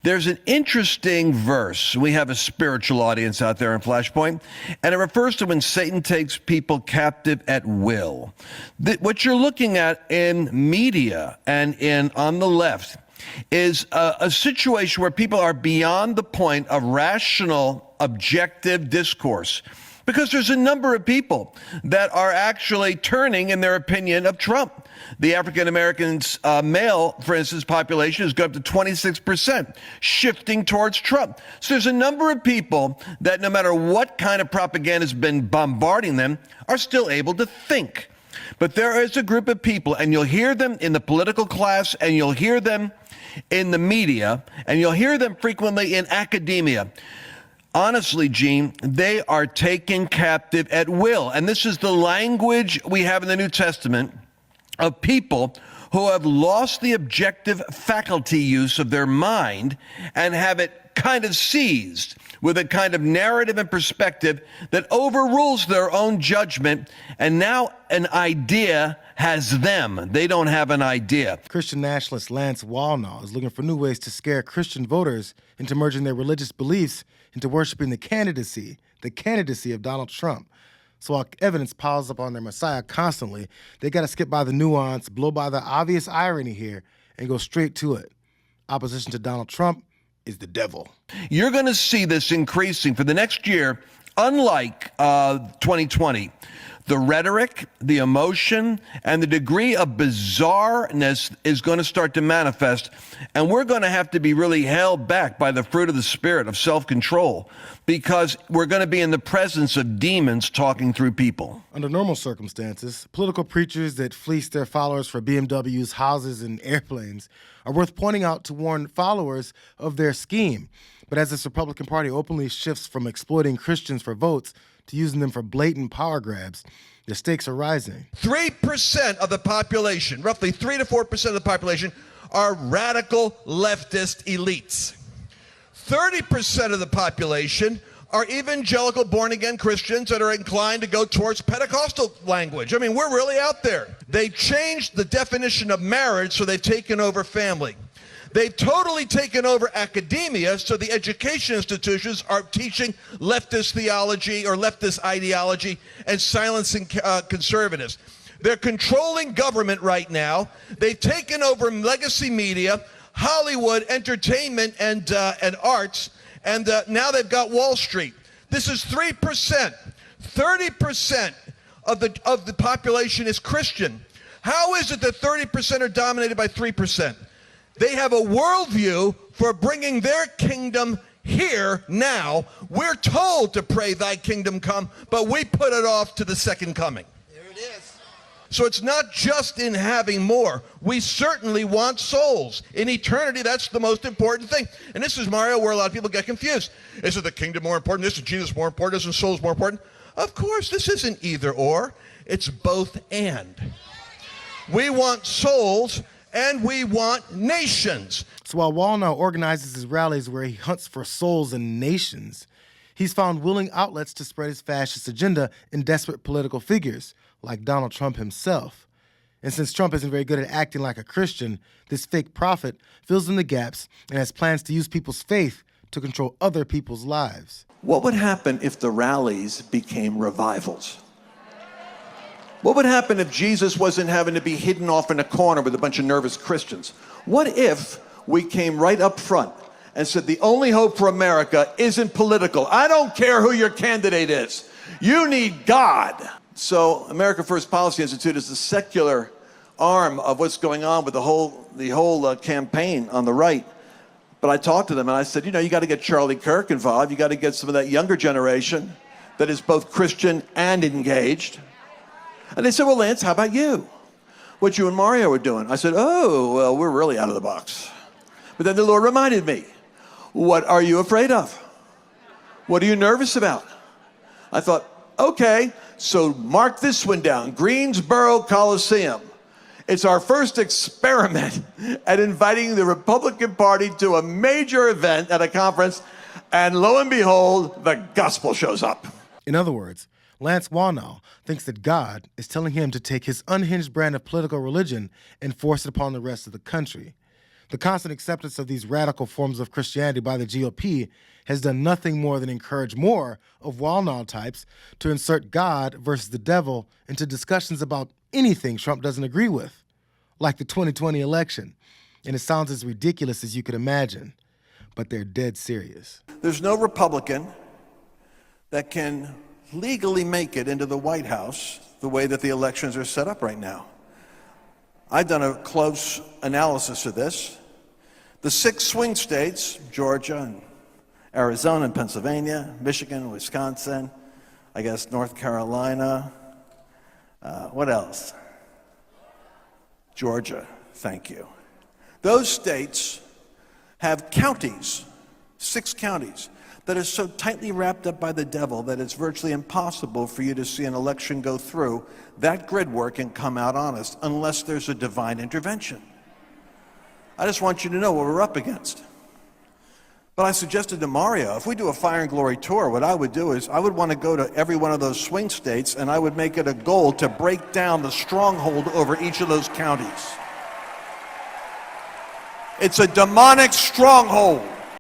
There's an interesting verse. We have a spiritual audience out there in Flashpoint, and it refers to when Satan takes people captive at will. What you're looking at in media and on the left is a situation where people are beyond the point of rational, objective discourse. Because there's a number of people that are actually turning in their opinion of Trump. The African-American male, for instance, population has gone up to 26%, shifting towards Trump. So there's a number of people that no matter what kind of propaganda has been bombarding them, are still able to think. But there is a group of people, and you'll hear them in the political class, and you'll hear them in the media, and you'll hear them frequently in academia. Honestly, Gene, they are taken captive at will. And this is the language we have in the New Testament of people who have lost the objective faculty use of their mind and have it kind of seized with a kind of narrative and perspective that overrules their own judgment. And now an idea has them. They don't have an idea. Christian nationalist Lance Wallnau is looking for new ways to scare Christian voters into merging their religious beliefs into worshiping the candidacy of Donald Trump. So while evidence piles up on their Messiah constantly, they got to skip by the nuance, blow by the obvious irony here, and go straight to it. Opposition to Donald Trump is the devil. You're going to see this increasing for the next year, unlike 2020. The rhetoric, the emotion, and the degree of bizarreness is going to start to manifest, and we're going to have to be really held back by the fruit of the Spirit of self-control, because we're going to be in the presence of demons talking through people. Under normal circumstances, political preachers that fleece their followers for BMWs, houses, and airplanes are worth pointing out to warn followers of their scheme. But as this Republican Party openly shifts from exploiting Christians for votes to using them for blatant power grabs, the stakes are rising. 3% of the population, roughly 3 to 4% of the population, are radical leftist elites. 30% of the population are evangelical born-again Christians that are inclined to go towards Pentecostal language. I mean, we're really out there. They've changed the definition of marriage, so they've taken over family. They've totally taken over academia, so the education institutions are teaching leftist theology or leftist ideology and silencing conservatives. They're controlling government right now. They've taken over legacy media, Hollywood, entertainment, and arts, and now they've got Wall Street. This is 3%. 30% of the population is Christian. How is it that 30% are dominated by 3%? They have a worldview for bringing their kingdom here now. We're told to pray thy kingdom come, but we put it off to the second coming. There it is. So it's not just in having more. We certainly want souls. In eternity, that's the most important thing. And this is, Mario, where a lot of people get confused. Is it the kingdom more important? Is Jesus more important? Isn't souls more important? Of course, this isn't either or. It's both and. We want souls, and we want nations. So while Wallnau organizes his rallies where he hunts for souls and nations, he's found willing outlets to spread his fascist agenda in desperate political figures, like Donald Trump himself. And since Trump isn't very good at acting like a Christian, this fake prophet fills in the gaps and has plans to use people's faith to control other people's lives. What would happen if the rallies became revivals? What would happen if Jesus wasn't having to be hidden off in a corner with a bunch of nervous Christians? What if we came right up front and said the only hope for America isn't political? I don't care who your candidate is. You need God. So America First Policy Institute is the secular arm of what's going on with the whole campaign on the right. But I talked to them and I said, you know, you got to get Charlie Kirk involved. You got to get some of that younger generation that is both Christian and engaged. And they said, well, Lance, how about you? What you and Mario are doing? I said, oh, well, we're really out of the box. But then the Lord reminded me, what are you afraid of? What are you nervous about? I thought, okay, so mark this one down, Greensboro Coliseum. It's our first experiment at inviting the Republican Party to a major event at a conference, and lo and behold, the gospel shows up. In other words, Lance Wallnau thinks that God is telling him to take his unhinged brand of political religion and force it upon the rest of the country. The constant acceptance of these radical forms of Christianity by the GOP has done nothing more than encourage more of Wallnau types to insert God versus the devil into discussions about anything Trump doesn't agree with, like the 2020 election. And it sounds as ridiculous as you could imagine, but they're dead serious. There's no Republican that can legally make it into the White House the way that the elections are set up right now. I've done a close analysis of this. The 6 swing states, Georgia and Arizona and Pennsylvania, Michigan, Wisconsin, I guess North Carolina, what else? Georgia, thank you. Those states have counties, 6 counties, that are so tightly wrapped up by the devil that it's virtually impossible for you to see an election go through that grid work and come out honest unless there's a divine intervention. I just want you to know what we're up against. But I suggested to Mario, if we do a Fire and Glory tour, what I would do is I would want to go to every one of those swing states and I would make it a goal to break down the stronghold over each of those counties. It's a demonic stronghold.